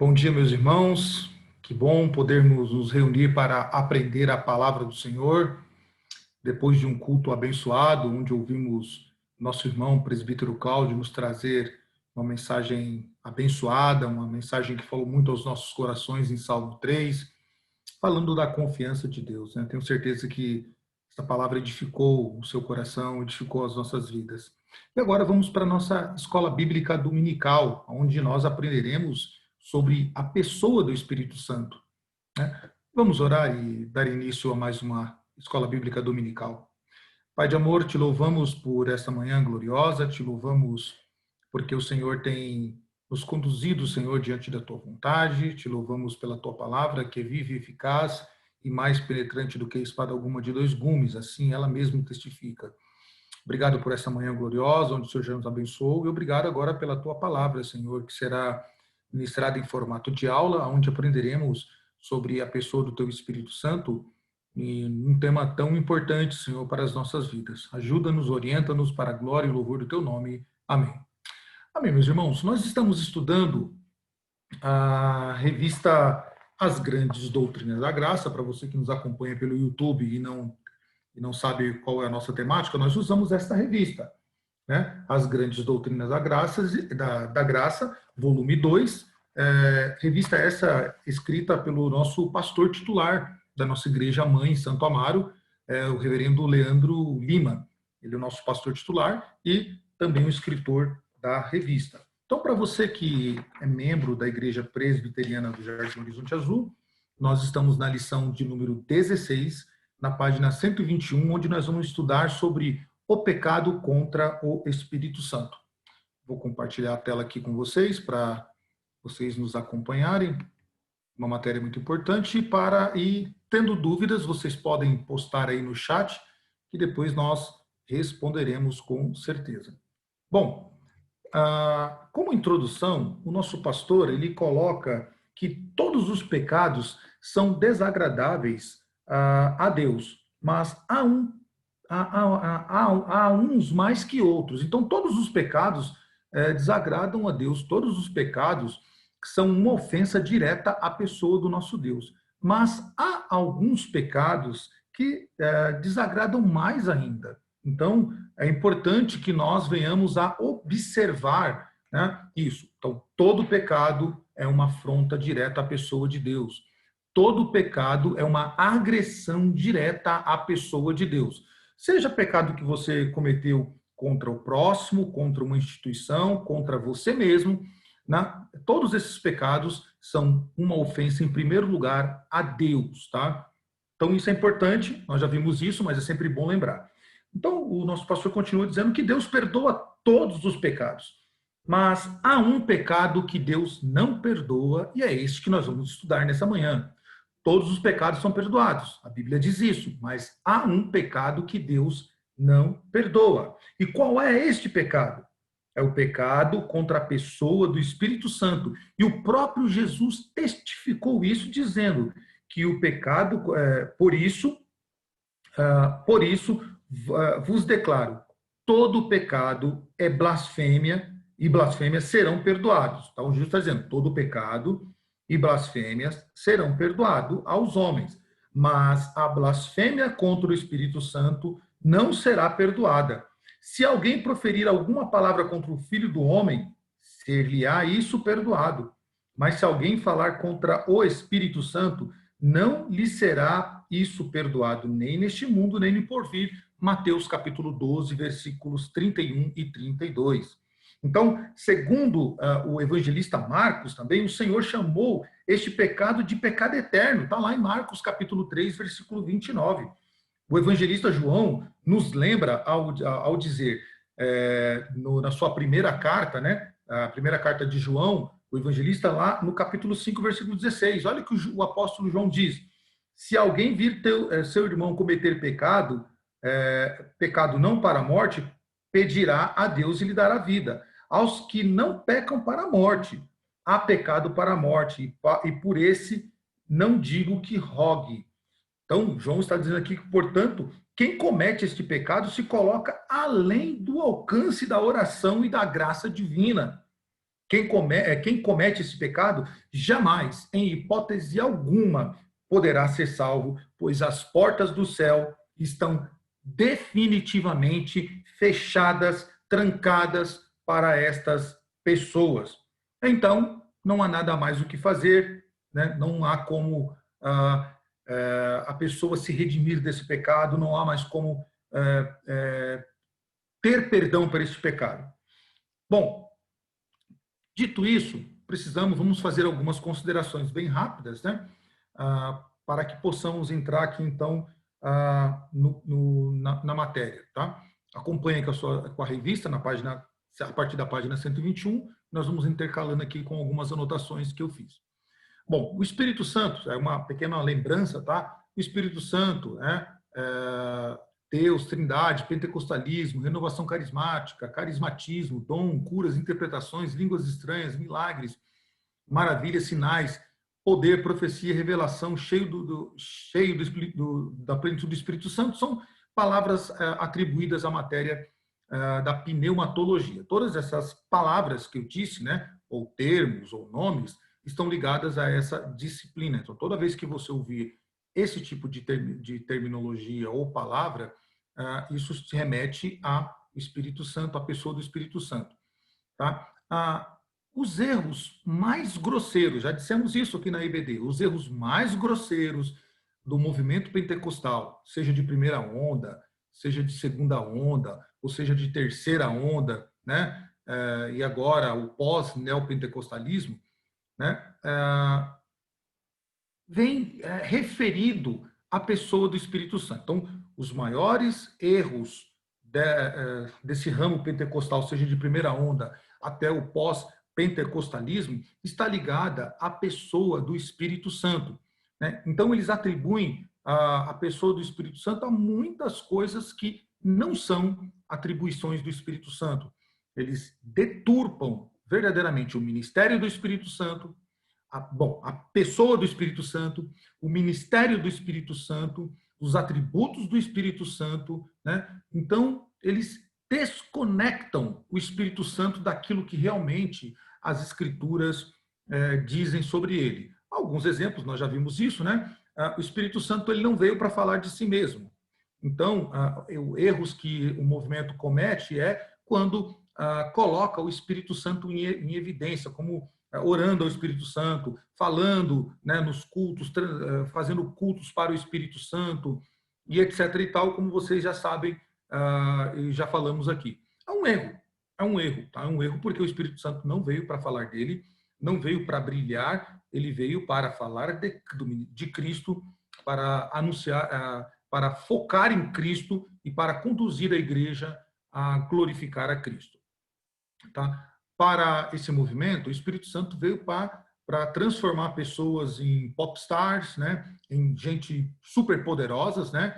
Bom dia, meus irmãos. Que bom podermos nos reunir para aprender a palavra do Senhor. Depois de um culto abençoado, onde ouvimos nosso irmão presbítero Cláudio nos trazer uma mensagem abençoada, uma mensagem que falou muito aos nossos corações em Salmo 3, falando da confiança de Deus, né? Tenho certeza que essa palavra edificou o seu coração, edificou as nossas vidas. E agora vamos para a nossa escola bíblica dominical, onde nós aprenderemos sobre a pessoa do Espírito Santo, né? Vamos orar e dar início a mais uma escola bíblica dominical. Pai de amor, te louvamos por esta manhã gloriosa, te louvamos porque o Senhor tem nos conduzido, Senhor, diante da tua vontade, te louvamos pela tua palavra, que é viva e eficaz e mais penetrante do que a espada alguma de dois gumes, assim ela mesma testifica. Obrigado por essa manhã gloriosa, onde o Senhor já nos abençoou, e obrigado agora pela tua palavra, Senhor, que será ministrada em formato de aula, onde aprenderemos sobre a pessoa do teu Espírito Santo, e um tema tão importante, Senhor, para as nossas vidas. Ajuda-nos, orienta-nos para a glória e louvor do teu nome. Amém. Amém, meus irmãos. Nós estamos estudando a revista As Grandes Doutrinas da Graça. Para você que nos acompanha pelo YouTube e não sabe qual é a nossa temática, nós usamos esta revista, né? As Grandes Doutrinas da Graça, volume 2, revista essa escrita pelo nosso pastor titular da nossa igreja mãe, Santo Amaro, o reverendo Leandro Lima. Ele é o nosso pastor titular e também o escritor da revista. Então, para você que é membro da Igreja Presbiteriana do Jardim Horizonte Azul, nós estamos na lição de número 16, na página 121, onde nós vamos estudar sobre o pecado contra o Espírito Santo. Vou compartilhar a tela aqui com vocês para vocês nos acompanharem. Uma matéria muito importante e tendo dúvidas, vocês podem postar aí no chat que depois nós responderemos com certeza. Bom, como introdução, o nosso pastor ele coloca que todos os pecados são desagradáveis a Deus, mas há uns mais que outros. Então, todos os pecados desagradam a Deus, todos os pecados são uma ofensa direta à pessoa do nosso Deus. Mas há alguns pecados que desagradam mais ainda. Então, é importante que nós venhamos a observar, né, isso. Então, todo pecado é uma afronta direta à pessoa de Deus. Todo pecado é uma agressão direta à pessoa de Deus. Seja pecado que você cometeu contra o próximo, contra uma instituição, contra você mesmo, né? Todos esses pecados são uma ofensa, em primeiro lugar, a Deus, tá? Então, isso é importante, nós já vimos isso, mas é sempre bom lembrar. Então, o nosso pastor continua dizendo que Deus perdoa todos os pecados, mas há um pecado que Deus não perdoa, e é esse que nós vamos estudar nessa manhã. Todos os pecados são perdoados, a Bíblia diz isso, mas há um pecado que Deus não perdoa. E qual é este pecado? É o pecado contra a pessoa do Espírito Santo. E o próprio Jesus testificou isso, dizendo que o pecado, por isso vos declaro, todo pecado é blasfêmia, e blasfêmias serão perdoados. Então, Jesus está dizendo, todo pecado e blasfêmias serão perdoados aos homens, mas a blasfêmia contra o Espírito Santo não será perdoada. Se alguém proferir alguma palavra contra o Filho do Homem, ser-lhe-á isso perdoado. Mas se alguém falar contra o Espírito Santo, não lhe será isso perdoado, nem neste mundo, nem no porvir. Mateus capítulo 12, versículos 31 e 32. Então, segundo o evangelista Marcos também, o Senhor chamou este pecado de pecado eterno. Está lá em Marcos capítulo 3, versículo 29. O evangelista João nos lembra ao dizer, na sua primeira carta, né, a primeira carta de João, o evangelista lá no capítulo 5, versículo 16, olha o que o apóstolo João diz: se alguém vir seu irmão cometer pecado, pecado não para a morte, pedirá a Deus e lhe dará vida. Aos que não pecam para a morte, há pecado para a morte, e por esse não digo que rogue. Então, João está dizendo aqui que, portanto, quem comete este pecado se coloca além do alcance da oração e da graça divina. quem comete esse pecado jamais, em hipótese alguma, poderá ser salvo, pois as portas do céu estão definitivamente fechadas, trancadas para estas pessoas. Então, não há nada mais o que fazer, né? Não há como a pessoa se redimir desse pecado, não há mais como ter perdão por esse pecado. Bom, dito isso, vamos fazer algumas considerações bem rápidas, né? Para que possamos entrar aqui, então, na matéria, tá? Acompanhe com a revista, a partir da página 121, nós vamos intercalando aqui com algumas anotações que eu fiz. Bom, o Espírito Santo, é uma pequena lembrança, tá? O Espírito Santo, Deus, Trindade, pentecostalismo, renovação carismática, carismatismo, dom, curas, interpretações, línguas estranhas, milagres, maravilhas, sinais, poder, profecia, revelação, cheio da plenitude do Espírito Santo, são palavras atribuídas à matéria da pneumatologia. Todas essas palavras que eu disse, né, ou termos, ou nomes, estão ligadas a essa disciplina. Então, toda vez que você ouvir esse tipo de terminologia ou palavra, isso se remete ao Espírito Santo, à pessoa do Espírito Santo. Tá? Os erros mais grosseiros, já dissemos isso aqui na IBD, os erros mais grosseiros do movimento pentecostal, seja de primeira onda, seja de segunda onda, ou seja de terceira onda, né? E agora o pós-neopentecostalismo, né? Vem referido à pessoa do Espírito Santo. Então, os maiores erros desse ramo pentecostal, seja de primeira onda até o pós-pentecostalismo, está ligada à pessoa do Espírito Santo, né? Então, eles atribuem a pessoa do Espírito Santo a muitas coisas que não são atribuições do Espírito Santo. Eles deturpam verdadeiramente o ministério do Espírito Santo, a pessoa do Espírito Santo, o ministério do Espírito Santo, os atributos do Espírito Santo, né? Então, eles desconectam o Espírito Santo daquilo que realmente as Escrituras dizem sobre ele. Alguns exemplos, nós já vimos isso, né? O Espírito Santo ele não veio para falar de si mesmo. Então, erros que o movimento comete é quando coloca o Espírito Santo em evidência, como orando ao Espírito Santo, falando, né, nos cultos, fazendo cultos para o Espírito Santo, e etc. e tal, como vocês já sabem, e já falamos aqui. É um erro, tá? É um erro porque o Espírito Santo não veio para falar dele, não veio para brilhar, ele veio para falar de Cristo, para anunciar, para focar em Cristo e para conduzir a igreja a glorificar a Cristo. Tá? Para esse movimento, o Espírito Santo veio para transformar pessoas em popstars, né? Em gente super poderosas, né?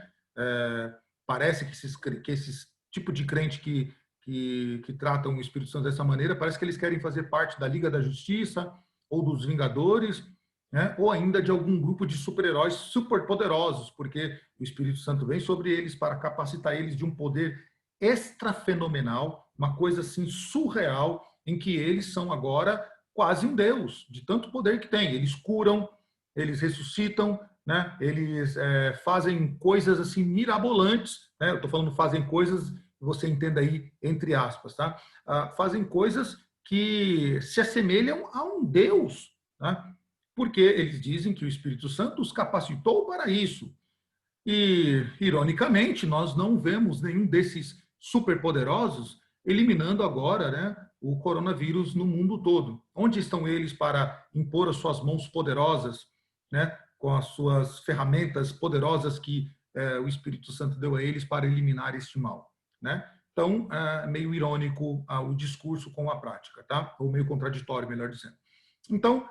Parece que esses tipo de crente que tratam o Espírito Santo dessa maneira, parece que eles querem fazer parte da Liga da Justiça ou dos Vingadores, né? Ou ainda de algum grupo de super-heróis super poderosos, porque o Espírito Santo vem sobre eles para capacitar eles de um poder extrafenomenal, uma coisa assim surreal, em que eles são agora quase um deus, de tanto poder que tem. Eles curam, eles ressuscitam, né? Eles fazem coisas assim mirabolantes, né? Eu estou falando fazem coisas, você entenda aí entre aspas, tá? Fazem coisas que se assemelham a um deus, tá? Porque eles dizem que o Espírito Santo os capacitou para isso. E, ironicamente, nós não vemos nenhum desses superpoderosos eliminando agora, né, o coronavírus no mundo todo. Onde estão eles para impor as suas mãos poderosas, né, com as suas ferramentas poderosas que o Espírito Santo deu a eles para eliminar este mal, né? Então, meio irônico o discurso com a prática, tá? Ou meio contraditório, melhor dizendo. Então,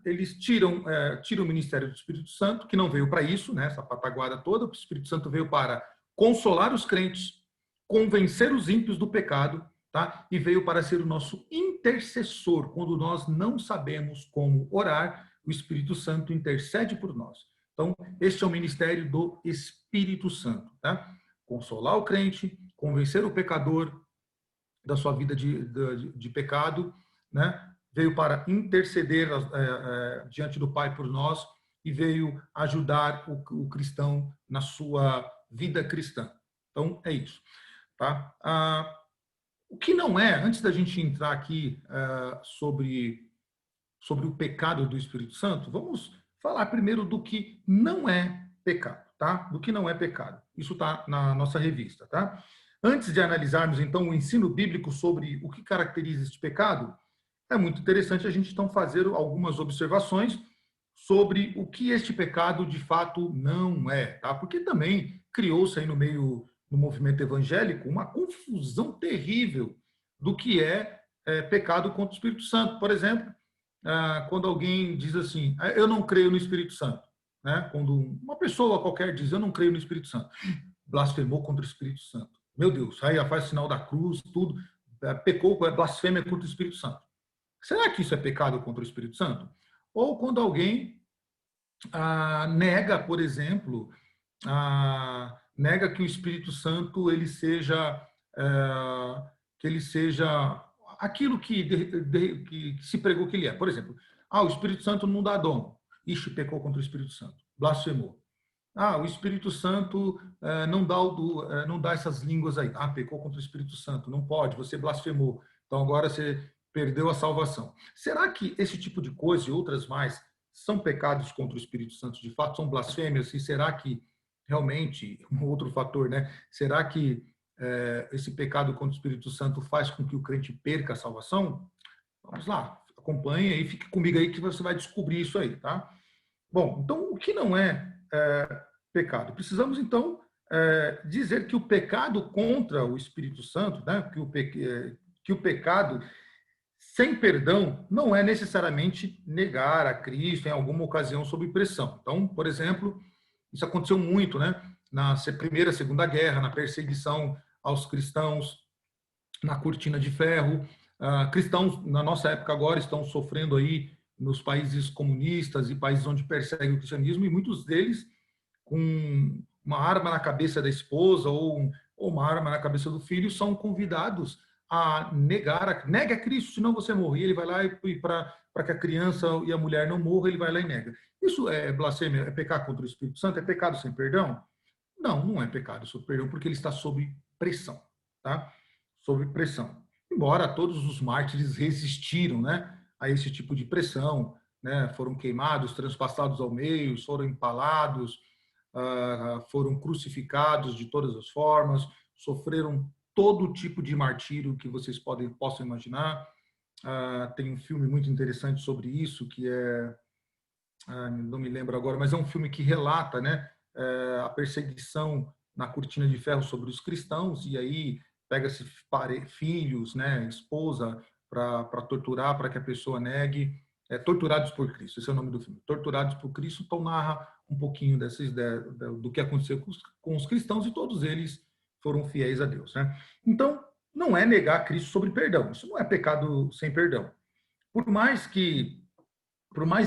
eles tiram o ministério do Espírito Santo, que não veio para isso, né, essa pataguada toda. O Espírito Santo veio para consolar os crentes, convencer os ímpios do pecado, tá? E veio para ser o nosso intercessor. Quando nós não sabemos como orar, o Espírito Santo intercede por nós. Então, este é o ministério do Espírito Santo, tá? Consolar o crente, convencer o pecador da sua vida de pecado, né? veio para interceder diante do Pai por nós e veio ajudar o cristão na sua vida cristã. Então, é isso. Tá? O que não é, antes da gente entrar aqui sobre o pecado do Espírito Santo, vamos falar primeiro do que não é pecado, tá? Do que não é pecado. Isso está na nossa revista, tá? Antes de analisarmos, então, o ensino bíblico sobre o que caracteriza este pecado, é muito interessante a gente, então, fazer algumas observações sobre o que este pecado, de fato, não é, tá? Porque também criou-se aí no movimento evangélico, uma confusão terrível do que é pecado contra o Espírito Santo. Por exemplo, quando alguém diz assim, eu não creio no Espírito Santo, né? Quando uma pessoa qualquer diz, eu não creio no Espírito Santo, blasfemou contra o Espírito Santo. Meu Deus, aí faz sinal da cruz, tudo, pecou, blasfêmia contra o Espírito Santo. Será que isso é pecado contra o Espírito Santo? Ou quando alguém nega, por exemplo, nega que o Espírito Santo que ele seja aquilo que se pregou que ele é. Por exemplo, o Espírito Santo não dá dom. Ixi, pecou contra o Espírito Santo. Blasfemou. O Espírito Santo não dá essas línguas aí. Pecou contra o Espírito Santo. Não pode, você blasfemou. Então agora você perdeu a salvação. Será que esse tipo de coisa e outras mais são pecados contra o Espírito Santo? De fato, são blasfêmias? E será que realmente, um outro fator, né? Será que esse pecado contra o Espírito Santo faz com que o crente perca a salvação? Vamos lá, acompanhe aí, fique comigo aí que você vai descobrir isso aí, tá? Bom, então o que não é pecado? Precisamos então dizer que o pecado contra o Espírito Santo, né? Que o pecado sem perdão não é necessariamente negar a Cristo em alguma ocasião sob pressão. Então, por exemplo, isso aconteceu muito, né? Na Primeira, Segunda Guerra, na perseguição aos cristãos, na Cortina de Ferro. Cristãos, na nossa época agora, estão sofrendo aí nos países comunistas e países onde perseguem o cristianismo, e muitos deles com uma arma na cabeça da esposa ou uma arma na cabeça do filho, são convidados a nega a Cristo, senão você morre. E ele vai lá e para que a criança e a mulher não morram, ele vai lá e nega. Isso é blasfêmia, é pecar contra o Espírito Santo? É pecado sem perdão? Não, não é pecado sob perdão, porque ele está sob pressão, tá? Sob pressão. Embora todos os mártires resistiram, né, a esse tipo de pressão, né, foram queimados, transpassados ao meio, foram empalados, foram crucificados de todas as formas, sofreram todo tipo de martírio que vocês possam imaginar. Tem um filme muito interessante sobre isso, que não me lembro agora, mas é um filme que relata, né, a perseguição na Cortina de Ferro sobre os cristãos, e aí pega-se filhos, né, esposa, para torturar, para que a pessoa negue. Torturados por Cristo, esse é o nome do filme. Torturados por Cristo, então narra um pouquinho dessa ideia do que aconteceu com os cristãos, e todos eles foram fiéis a Deus, né? Então, não é negar Cristo sobre perdão. Isso não é pecado sem perdão. Por mais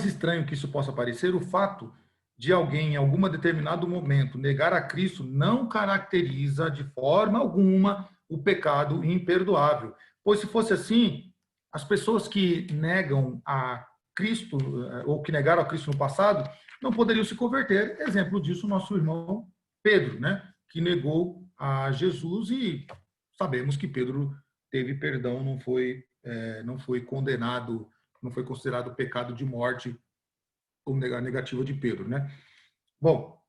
estranho que isso possa parecer, o fato de alguém, em algum determinado momento, negar a Cristo não caracteriza de forma alguma o pecado imperdoável. Pois se fosse assim, as pessoas que negam a Cristo, ou que negaram a Cristo no passado, não poderiam se converter. Exemplo disso, o nosso irmão Pedro, né? Que negou a Jesus, e sabemos que Pedro teve perdão, não foi condenado, não foi considerado pecado de morte ou negativa de Pedro, né? Bom,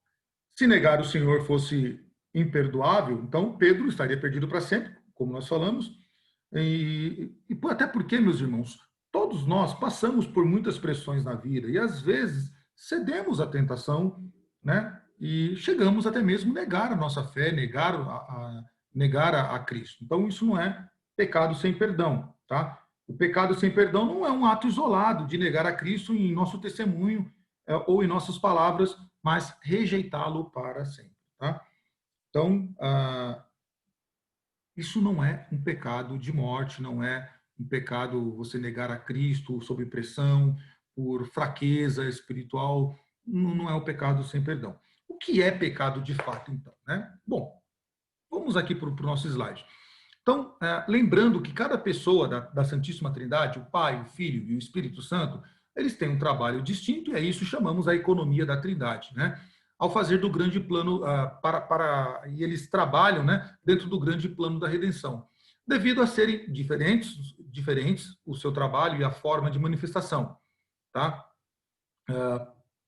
se negar o Senhor fosse imperdoável, então Pedro estaria perdido para sempre, como nós falamos, e até porque, meus irmãos, todos nós passamos por muitas pressões na vida e às vezes cedemos à tentação, né? E chegamos até mesmo a negar a nossa fé, negar a Cristo. Então isso não é pecado sem perdão, tá? O pecado sem perdão não é um ato isolado de negar a Cristo em nosso testemunho ou em nossas palavras, mas rejeitá-lo para sempre, tá? Então, isso não é um pecado de morte, não é um pecado você negar a Cristo sob pressão, por fraqueza espiritual, não é um pecado sem perdão. O que é pecado de fato, então, né? Bom, vamos aqui para o nosso slide. Então, lembrando que cada pessoa da Santíssima Trindade, o Pai, o Filho e o Espírito Santo, eles têm um trabalho distinto e a isso chamamos a economia da Trindade, né? Ao fazer do grande plano, e eles trabalham, né, dentro do grande plano da redenção, devido a serem diferentes o seu trabalho e a forma de manifestação, tá?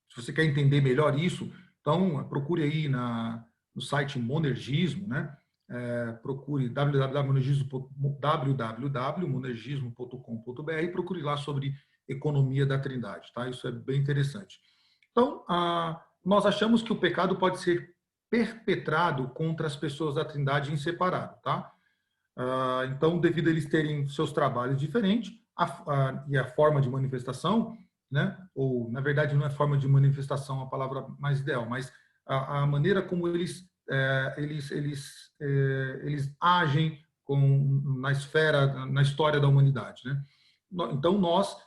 Se você quer entender melhor isso, então procure aí no site Monergismo, né? Procure www.monergismo.com.br e procure lá sobre economia da Trindade, tá? Isso é bem interessante. Então, nós achamos que o pecado pode ser perpetrado contra as pessoas da Trindade em separado, tá? Então, devido a eles terem seus trabalhos diferentes e a forma de manifestação, né? Ou, na verdade, não é forma de manifestação a palavra mais ideal, mas a maneira como eles agem na esfera, na história da humanidade, né? Então, nós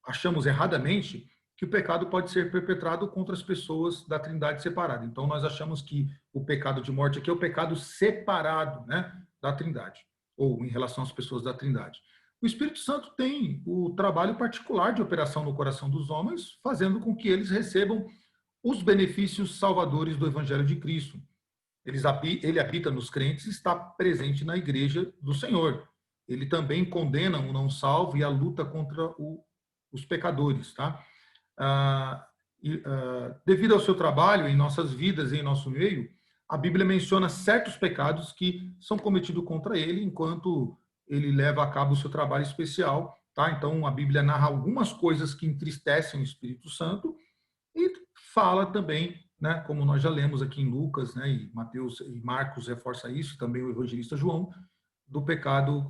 achamos erradamente que o pecado pode ser perpetrado contra as pessoas da Trindade separada. Então, nós achamos que o pecado de morte aqui é o pecado separado, né, da Trindade, ou em relação às pessoas da Trindade. O Espírito Santo tem o trabalho particular de operação no coração dos homens, fazendo com que eles recebam os benefícios salvadores do Evangelho de Cristo. Ele habita nos crentes e está presente na igreja do Senhor. Ele também condena o não salvo e a luta contra os pecadores, tá? Devido ao seu trabalho em nossas vidas e em nosso meio, a Bíblia menciona certos pecados que são cometidos contra ele enquanto ele leva a cabo o seu trabalho especial, tá? Então a Bíblia narra algumas coisas que entristecem o Espírito Santo e fala também, né, como nós já lemos aqui em Lucas, né, e Mateus e Marcos reforça isso, também o evangelista João, do pecado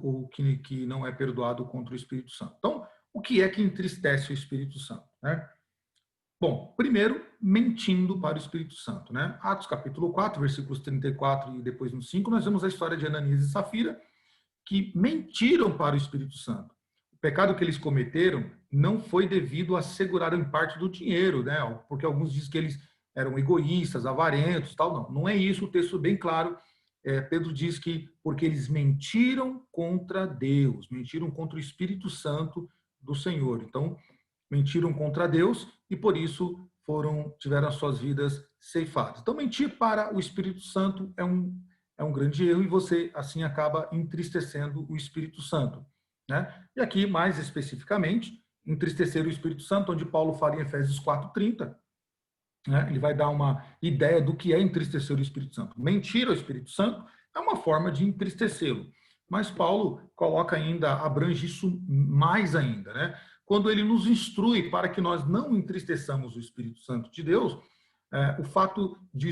que não é perdoado contra o Espírito Santo. Então, o que é que entristece o Espírito Santo, né? Bom, primeiro, mentindo para o Espírito Santo, né? Atos capítulo 4, versículos 34 e depois no 5, nós vemos a história de Ananias e Safira, que mentiram para o Espírito Santo. O pecado que eles cometeram não foi devido a segurarem parte do dinheiro, né? Porque alguns dizem que eles eram egoístas, avarentos, tal. Não, não é isso. O texto é bem claro. Pedro diz que porque eles mentiram contra Deus, mentiram contra o Espírito Santo do Senhor. Então, mentiram contra Deus e por isso tiveram as suas vidas ceifadas. Então, mentir para o Espírito Santo é um grande erro e você, assim, acaba entristecendo o Espírito Santo, né? E aqui, mais especificamente, entristecer o Espírito Santo, onde Paulo fala em Efésios 4:30, né? Ele vai dar uma ideia do que é entristecer o Espírito Santo. Mentir ao Espírito Santo é uma forma de entristecê-lo. Mas Paulo coloca ainda, abrange isso mais ainda, né? Quando ele nos instrui para que nós não entristeçamos o Espírito Santo de Deus, o fato de que o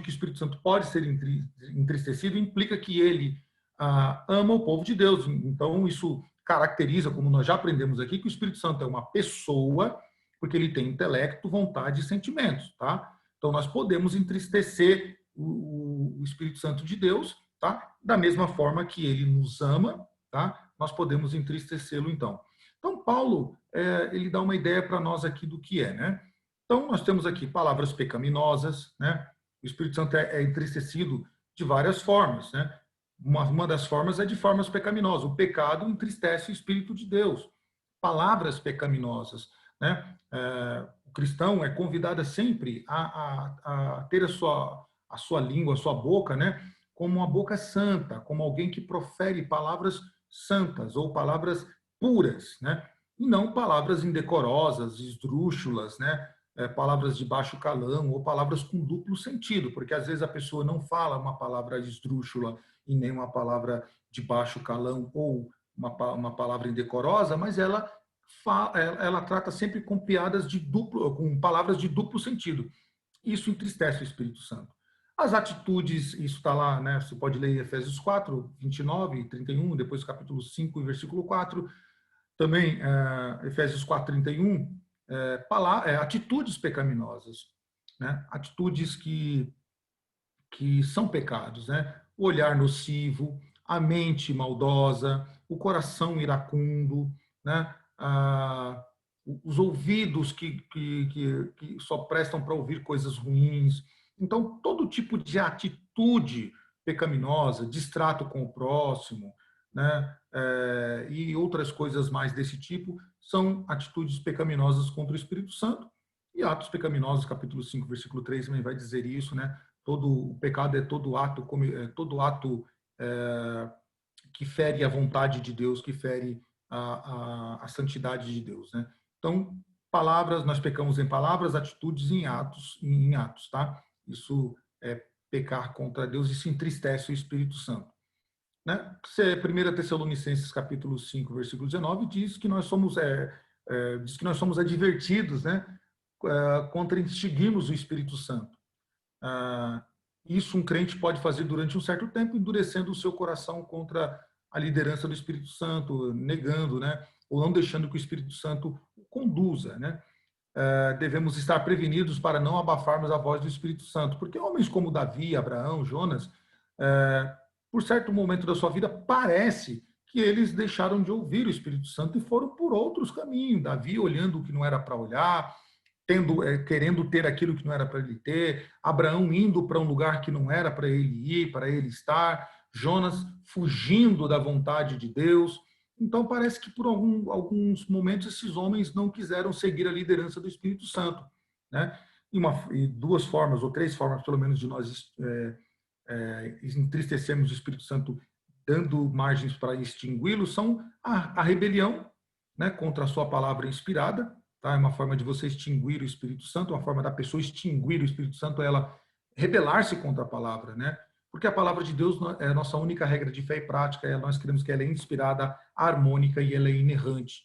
Espírito Santo pode ser entristecido implica que ele ama o povo de Deus. Então, isso caracteriza, como nós já aprendemos aqui, que o Espírito Santo é uma pessoa, porque ele tem intelecto, vontade e sentimentos, tá? Então, nós podemos entristecer o Espírito Santo de Deus, tá? Da mesma forma que ele nos ama, tá? Nós podemos entristecê-lo, então. Então, Paulo, ele dá uma ideia para nós aqui do que é, né? Então, nós temos aqui palavras pecaminosas, né? O Espírito Santo é entristecido de várias formas, né? Uma das formas é de formas pecaminosas. O pecado entristece o Espírito de Deus. Palavras pecaminosas, né? O cristão é convidado sempre a ter a sua língua, a sua boca, né? Como uma boca santa, como alguém que profere palavras santas ou palavras puras, né? E não palavras indecorosas, esdrúxulas, né? Palavras de baixo calão ou palavras com duplo sentido, porque às vezes a pessoa não fala uma palavra esdrúxula e nem uma palavra de baixo calão ou uma palavra indecorosa, mas ela trata sempre com com palavras de duplo sentido. Isso entristece o Espírito Santo. As atitudes, isso está lá, né? Você pode ler Efésios 4, 29 e 31, depois capítulo 5 e versículo 4. Também Efésios 4, 31, atitudes pecaminosas, né? Atitudes que são pecados, né? O olhar nocivo, a mente maldosa, o coração iracundo, né? Os ouvidos que só prestam para ouvir coisas ruins. Então, todo tipo de atitude pecaminosa, distrato com o próximo, né? E outras coisas mais desse tipo, são atitudes pecaminosas contra o Espírito Santo. E atos pecaminosos, capítulo 5, versículo 3, também vai dizer isso, né? Todo o pecado é todo ato que fere a vontade de Deus, que fere a santidade de Deus, né? Então, palavras, nós pecamos em palavras, atitudes e em atos, tá? Isso é pecar contra Deus e se entristece o Espírito Santo. Né? 1 Tessalonicenses capítulo 5, versículo 19, diz que diz que nós somos advertidos, né, contra extinguirmos o Espírito Santo. Isso um crente pode fazer durante um certo tempo, endurecendo o seu coração contra a liderança do Espírito Santo, negando, né, ou não deixando que o Espírito Santo o conduza, né? Devemos estar prevenidos para não abafarmos a voz do Espírito Santo, porque homens como Davi, Abraão, Jonas, por certo momento da sua vida, parece que eles deixaram de ouvir o Espírito Santo e foram por outros caminhos. Davi olhando o que não era para olhar, querendo ter aquilo que não era para ele ter, Abraão indo para um lugar que não era para ele ir, para ele estar, Jonas fugindo da vontade de Deus. Então, parece que por alguns momentos esses homens não quiseram seguir a liderança do Espírito Santo. Né? E duas formas, ou três formas, pelo menos, de nós entristecermos o Espírito Santo, dando margens para extingui-lo, são a rebelião, né, contra a sua palavra inspirada. Tá? É uma forma de você extinguir o Espírito Santo, uma forma da pessoa extinguir o Espírito Santo é ela rebelar-se contra a palavra, né? Porque a palavra de Deus é a nossa única regra de fé e prática, nós cremos que ela é inspirada, harmônica e ela é inerrante,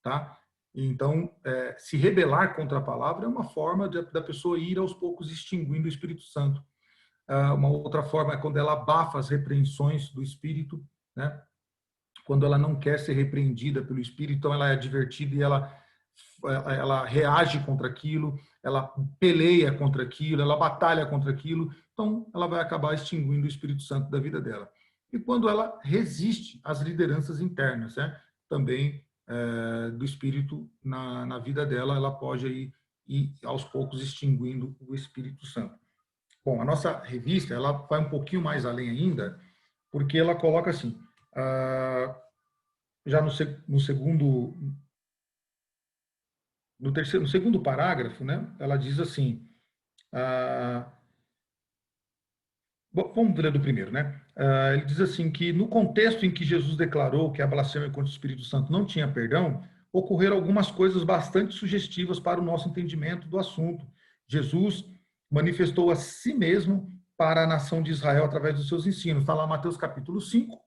tá? Então, se rebelar contra a palavra é uma forma da pessoa ir aos poucos extinguindo o Espírito Santo. Uma outra forma é quando ela abafa as repreensões do Espírito, né? Quando ela não quer ser repreendida pelo Espírito, então ela é advertida e ela reage contra aquilo, ela peleia contra aquilo, ela batalha contra aquilo, então ela vai acabar extinguindo o Espírito Santo da vida dela. E quando ela resiste às lideranças internas, né, também do Espírito na vida dela, ela pode aí ir aos poucos extinguindo o Espírito Santo. Bom, a nossa revista ela vai um pouquinho mais além ainda, porque ela coloca assim, já no segundo no segundo parágrafo, né, ela diz assim, vamos ler do primeiro, né? Ele diz assim que no contexto em que Jesus declarou que a blasfêmia contra o Espírito Santo não tinha perdão, ocorreram algumas coisas bastante sugestivas para o nosso entendimento do assunto. Jesus manifestou a si mesmo para a nação de Israel através dos seus ensinos. Está lá Mateus capítulo 5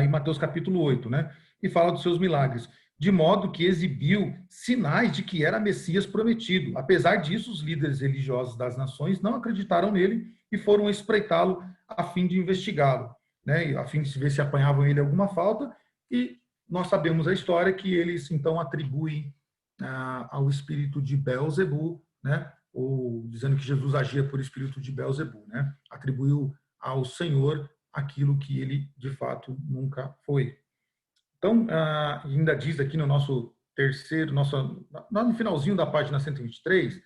e Mateus capítulo 8, né? E fala dos seus milagres. De modo que exibiu sinais de que era Messias prometido. Apesar disso, os líderes religiosos das nações não acreditaram nele e foram espreitá-lo a fim de investigá-lo, né? A fim de ver se apanhavam ele alguma falta. E nós sabemos a história que eles então atribuem ao espírito de Beelzebul, né? Ou dizendo que Jesus agia por espírito de Beelzebul, né? Atribuiu ao Senhor aquilo que ele de fato nunca foi. Então, ainda diz aqui no nosso no finalzinho da página 123,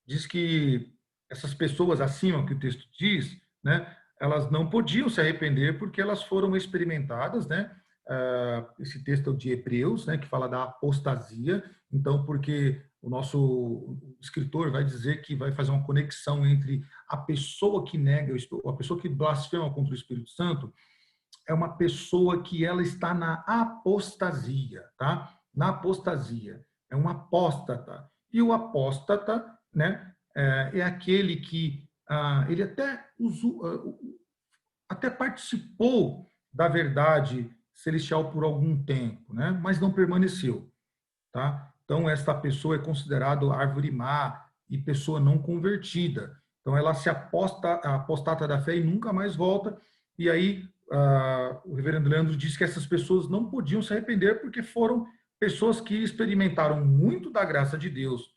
diz que essas pessoas acima que o texto diz, né, elas não podiam se arrepender porque elas foram experimentadas, né? Esse texto é de Hebreus, né, que fala da apostasia. Então, porque o nosso escritor vai dizer que vai fazer uma conexão entre a pessoa que nega, a pessoa que blasfema contra o Espírito Santo, é uma pessoa que ela está na apostasia, tá? Na apostasia. É um apóstata. E o apóstata, né, é aquele que ele até participou da verdade celestial por algum tempo, né, mas não permaneceu, tá? Então, esta pessoa é considerada árvore má e pessoa não convertida. Então, ela se apostata da fé e nunca mais volta. E aí, o reverendo Leandro disse que essas pessoas não podiam se arrepender porque foram pessoas que experimentaram muito da graça de Deus.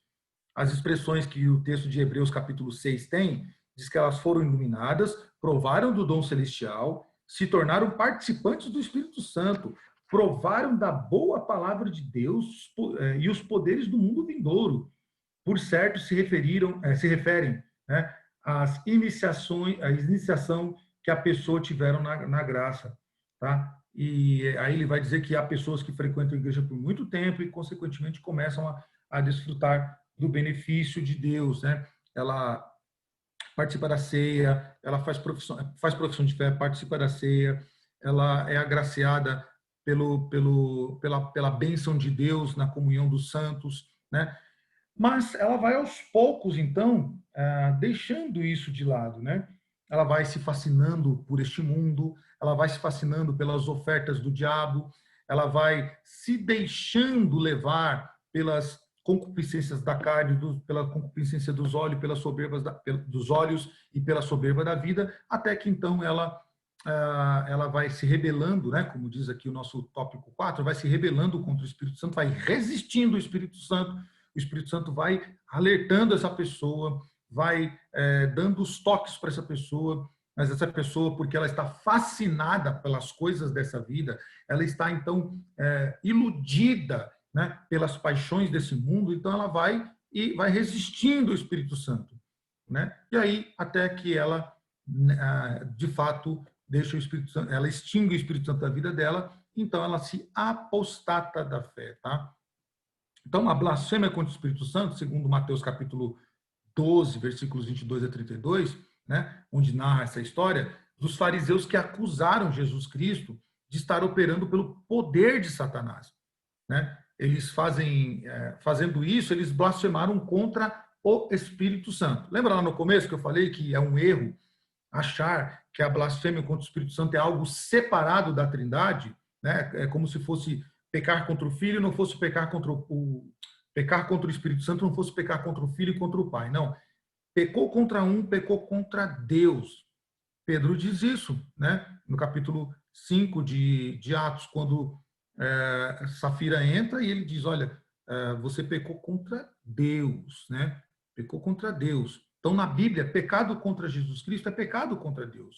As expressões que o texto de Hebreus capítulo 6 tem, diz que elas foram iluminadas, provaram do dom celestial, se tornaram participantes do Espírito Santo, provaram da boa palavra de Deus e os poderes do mundo vindouro. Por certo, se referem, né, a iniciação que a pessoa tiveram na graça, tá? E aí ele vai dizer que há pessoas que frequentam a igreja por muito tempo e, consequentemente, começam a desfrutar do benefício de Deus, né? Ela participa da ceia, ela faz profissão de fé, participa da ceia, ela é agraciada pela bênção de Deus na comunhão dos santos, né? Mas ela vai aos poucos, então, deixando isso de lado, né? Ela vai se fascinando por este mundo, ela vai se fascinando pelas ofertas do diabo, ela vai se deixando levar pelas concupiscências da carne, pela concupiscência dos olhos, dos olhos e pela soberba da vida, até que então ela vai se rebelando, né? Como diz aqui o nosso tópico 4, vai se rebelando contra o Espírito Santo, vai resistindo ao Espírito Santo. O Espírito Santo vai alertando essa pessoa, vai dando os toques para essa pessoa, mas essa pessoa, porque ela está fascinada pelas coisas dessa vida, ela está, então, iludida, né, pelas paixões desse mundo, então ela vai resistindo ao Espírito Santo, né? E aí, até que ela, de fato, deixa o Espírito Santo, ela extingue o Espírito Santo da vida dela, então ela se apostata da fé, tá? Então, a blasfêmia contra o Espírito Santo, segundo Mateus capítulo 12, versículos 22 a 32, né, onde narra essa história, dos fariseus que acusaram Jesus Cristo de estar operando pelo poder de Satanás, né? Eles fazendo isso, eles blasfemaram contra o Espírito Santo. Lembra lá no começo que eu falei que é um erro achar que a blasfêmia contra o Espírito Santo é algo separado da Trindade, né? É como se fosse pecar contra o Filho, não fosse pecar contra pecar contra o Espírito Santo, não fosse pecar contra o Filho e contra o Pai. Não, pecou contra um, pecou contra Deus. Pedro diz isso, né? No capítulo 5 de Atos, quando Safira entra e ele diz, olha, você pecou contra Deus, né? Pecou contra Deus. Então, na Bíblia, pecado contra Jesus Cristo é pecado contra Deus.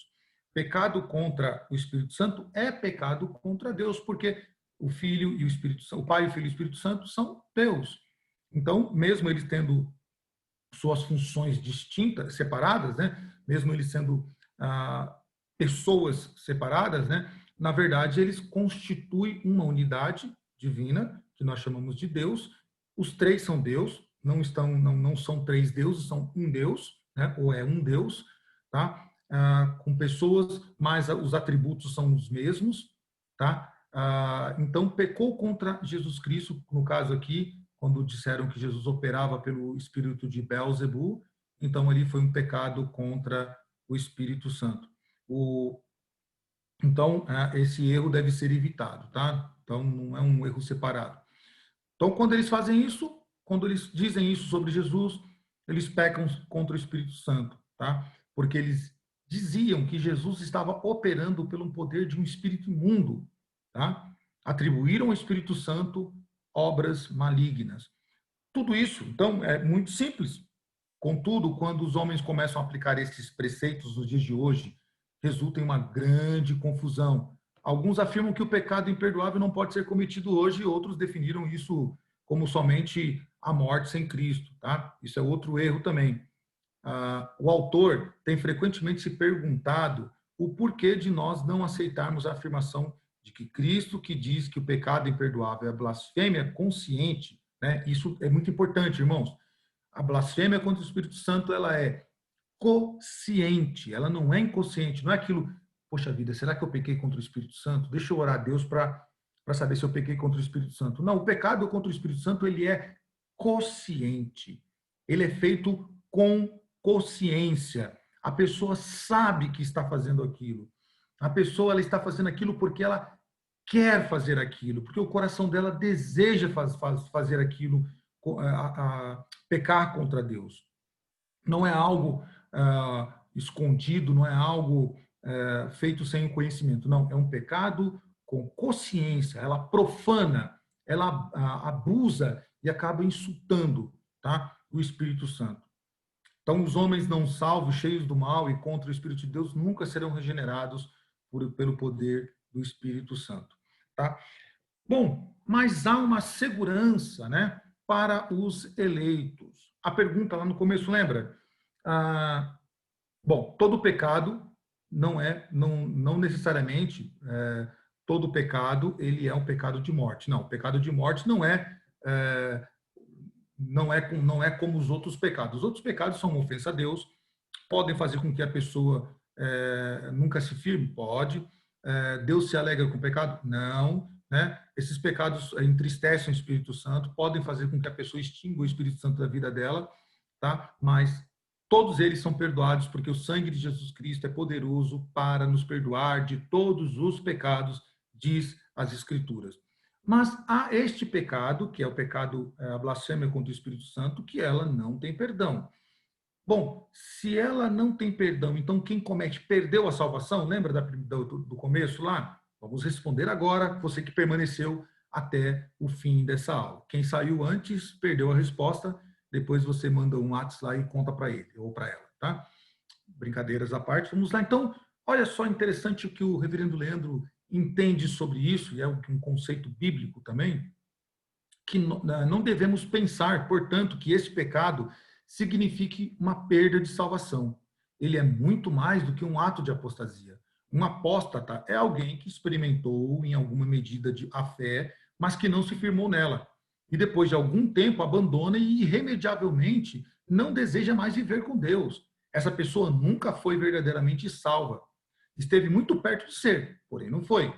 Pecado contra o Espírito Santo é pecado contra Deus, porque o Filho e o Espírito Santo, o Pai, o Filho e o Espírito Santo são Deus. Então, mesmo eles tendo suas funções distintas, separadas, né? Mesmo eles sendo pessoas separadas, né? Na verdade, eles constituem uma unidade divina, que nós chamamos de Deus. Os três são Deus, não são três deuses, são um Deus, né? Ou é um Deus, tá? Com pessoas, mas os atributos são os mesmos, tá? Então, pecou contra Jesus Cristo, no caso aqui, quando disseram que Jesus operava pelo espírito de Beelzebul, então ali foi um pecado contra o Espírito Santo. Então, esse erro deve ser evitado, tá? Então, não é um erro separado. Então, quando eles fazem isso, quando eles dizem isso sobre Jesus, eles pecam contra o Espírito Santo, tá? Porque eles diziam que Jesus estava operando pelo poder de um espírito imundo, tá? Atribuíram ao Espírito Santo obras malignas. Tudo isso, então, é muito simples. Contudo, quando os homens começam a aplicar esses preceitos nos dias de hoje, resulta em uma grande confusão. Alguns afirmam que o pecado imperdoável não pode ser cometido hoje, e outros definiram isso como somente a morte sem Cristo, tá? Isso é outro erro também. O autor tem frequentemente se perguntado o porquê de nós não aceitarmos a afirmação de que Cristo, que diz que o pecado imperdoável é blasfêmia consciente, né? Isso é muito importante, irmãos. A blasfêmia contra o Espírito Santo, ela é consciente, ela não é inconsciente, não é aquilo, poxa vida, será que eu pequei contra o Espírito Santo? Deixa eu orar a Deus para saber se eu pequei contra o Espírito Santo. Não, o pecado contra o Espírito Santo, ele é consciente. Ele é feito com consciência. A pessoa sabe que está fazendo aquilo. A pessoa ela está fazendo aquilo porque ela quer fazer aquilo, porque o coração dela deseja fazer aquilo, pecar contra Deus. Não é algo escondido, não é algo feito sem o conhecimento. Não, é um pecado com consciência. Ela profana, ela abusa e acaba insultando, tá, o Espírito Santo. Então, os homens não salvos, cheios do mal e contra o Espírito de Deus, nunca serão regenerados pelo poder do Espírito Santo. Tá? Bom, mas há uma segurança, né, para os eleitos. A pergunta lá no começo, lembra? Bom, todo pecado não necessariamente todo pecado ele é um pecado de morte. Não, o pecado de morte é, não é como os outros pecados. Os outros pecados são uma ofensa a Deus, podem fazer com que a pessoa nunca se firme? Pode. Deus se alegra com o pecado? Não. Né? Esses pecados entristecem o Espírito Santo, podem fazer com que a pessoa extinga o Espírito Santo da vida dela, tá? Mas todos eles são perdoados porque o sangue de Jesus Cristo é poderoso para nos perdoar de todos os pecados, diz as Escrituras. Mas há este pecado, que é o pecado, a blasfêmia contra o Espírito Santo, que ela não tem perdão. Bom, se ela não tem perdão, então quem comete perdeu a salvação? Lembra do começo lá? Vamos responder agora, você que permaneceu até o fim dessa aula. Quem saiu antes perdeu a resposta, depois você manda um WhatsApp lá e conta para ele ou para ela, tá? Brincadeiras à parte, vamos lá. Então, olha só interessante o que o reverendo Leandro entende sobre isso, e é um conceito bíblico também, que não devemos pensar, portanto, que esse pecado signifique uma perda de salvação. Ele é muito mais do que um ato de apostasia. Um apóstata é alguém que experimentou em alguma medida a fé, mas que não se firmou nela. E depois de algum tempo abandona e irremediavelmente não deseja mais viver com Deus. Essa pessoa nunca foi verdadeiramente salva. Esteve muito perto de ser, porém não foi.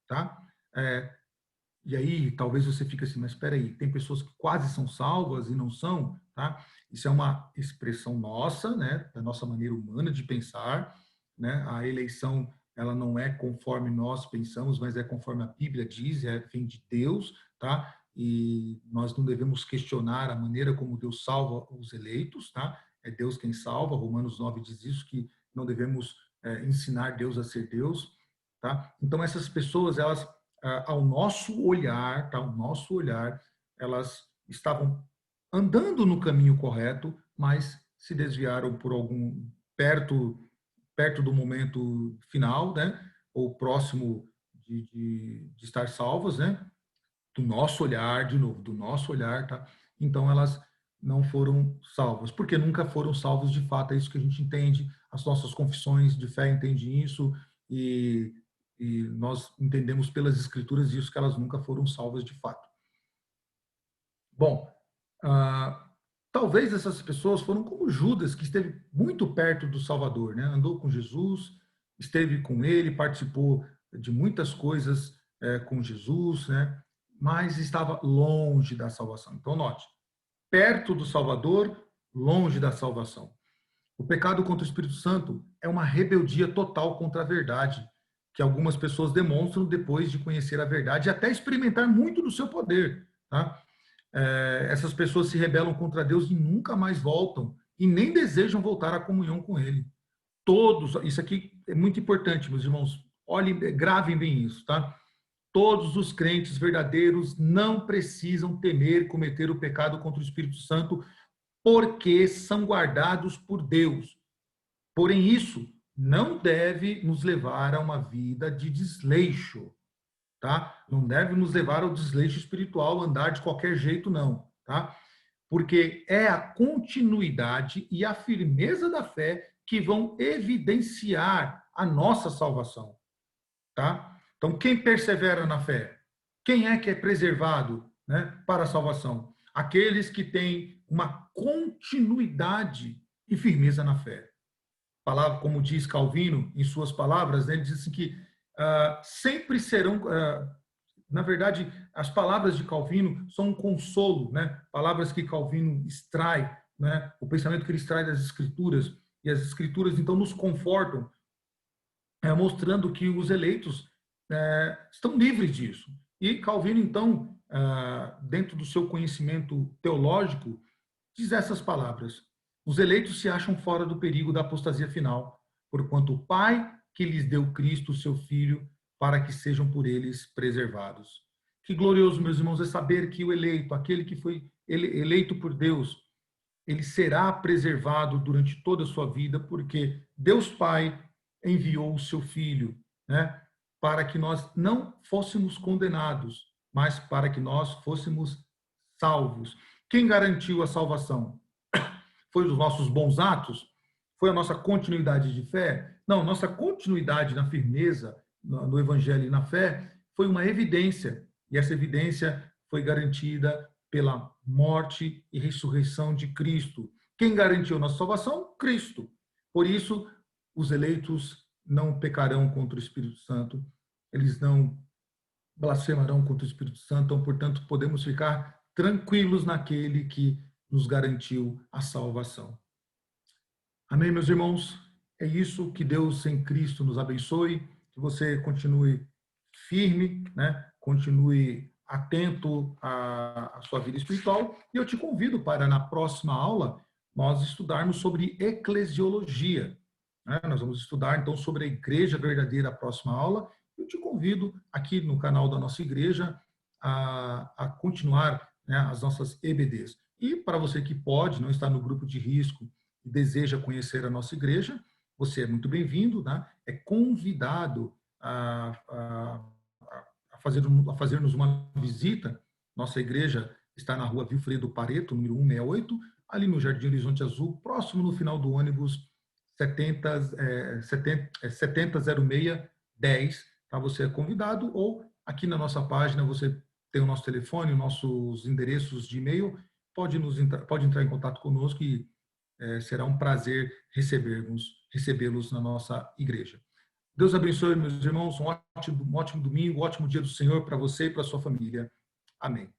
Tá? E aí, talvez você fique assim, mas espera aí, tem pessoas que quase são salvas e não são, tá? Isso é uma expressão nossa, né, da nossa maneira humana de pensar, né? A eleição, ela não é conforme nós pensamos, mas é conforme a Bíblia diz, vem de Deus, tá? E nós não devemos questionar a maneira como Deus salva os eleitos, tá? É Deus quem salva, Romanos 9 diz isso, que não devemos ensinar Deus a ser Deus, tá? Então, essas pessoas, elas ao nosso olhar, tá? Ao nosso olhar, elas estavam andando no caminho correto, mas se desviaram por algum perto do momento final, né? Ou próximo de estar salvas, né? Do nosso olhar, de novo, do nosso olhar, tá? Então elas não foram salvas, porque nunca foram salvos de fato, é isso que a gente entende, as nossas confissões de fé entendem isso, e, e nós entendemos pelas escrituras isso, que elas nunca foram salvas de fato. Bom, talvez essas pessoas foram como Judas, que esteve muito perto do Salvador, né? Andou com Jesus, esteve com ele, participou de muitas coisas com Jesus, né? Mas estava longe da salvação. Então, note, perto do Salvador, longe da salvação. O pecado contra o Espírito Santo é uma rebeldia total contra a verdade, que algumas pessoas demonstram depois de conhecer a verdade e até experimentar muito do seu poder, tá? Essas pessoas se rebelam contra Deus e nunca mais voltam e nem desejam voltar à comunhão com Ele. Todos, isso aqui é muito importante, meus irmãos, olhem, gravem bem isso, tá? Todos os crentes verdadeiros não precisam temer cometer o pecado contra o Espírito Santo, porque são guardados por Deus. Porém, isso não deve nos levar a uma vida de desleixo, tá? Não deve nos levar ao desleixo espiritual, andar de qualquer jeito, não, tá? Porque é a continuidade e a firmeza da fé que vão evidenciar a nossa salvação, tá? Então, quem persevera na fé? Quem é que é preservado, né, para a salvação? Aqueles que têm uma continuidade e firmeza na fé. Palavra, como diz Calvino em suas palavras, né, ele diz assim que sempre serão, na verdade, as palavras de Calvino são um consolo, né? Palavras que Calvino extrai, né? O pensamento que ele extrai das Escrituras, e as Escrituras então nos confortam, mostrando que os eleitos estão livres disso. E Calvino então, dentro do seu conhecimento teológico, diz essas palavras: os eleitos se acham fora do perigo da apostasia final, porquanto o Pai que lhes deu Cristo, seu Filho, para que sejam por eles preservados. Que glorioso, meus irmãos, é saber que o eleito, aquele que foi eleito por Deus, ele será preservado durante toda a sua vida, porque Deus Pai enviou o seu Filho, né, para que nós não fôssemos condenados, mas para que nós fôssemos salvos. Quem garantiu a salvação? Foi os nossos bons atos? Foi a nossa continuidade de fé? Não, nossa continuidade na firmeza, no Evangelho e na fé, foi uma evidência. E essa evidência foi garantida pela morte e ressurreição de Cristo. Quem garantiu nossa salvação? Cristo. Por isso, os eleitos não pecarão contra o Espírito Santo, eles não blasfemarão contra o Espírito Santo, então, portanto, podemos ficar tranquilos naquele que nos garantiu a salvação. Amém, meus irmãos? É isso, que Deus em Cristo nos abençoe, que você continue firme, né? Continue atento à sua vida espiritual. E eu te convido para, na próxima aula, nós estudarmos sobre eclesiologia. Né? Nós vamos estudar, então, sobre a igreja verdadeira, a próxima aula. Eu te convido aqui no canal da nossa igreja a continuar, né, as nossas EBDs. E para você que pode, não está no grupo de risco e deseja conhecer a nossa igreja, você é muito bem-vindo, né? É convidado a fazer-nos uma visita. Nossa igreja está na rua Vilfredo Pareto, número 168, ali no Jardim Horizonte Azul, próximo no final do ônibus 700610. Tá? Você é convidado, ou aqui na nossa página você tem o nosso telefone, nossos endereços de e-mail, pode entrar em contato conosco e será um prazer recebê-los na nossa igreja. Deus abençoe, meus irmãos, um ótimo domingo, um ótimo dia do Senhor para você e para a sua família. Amém.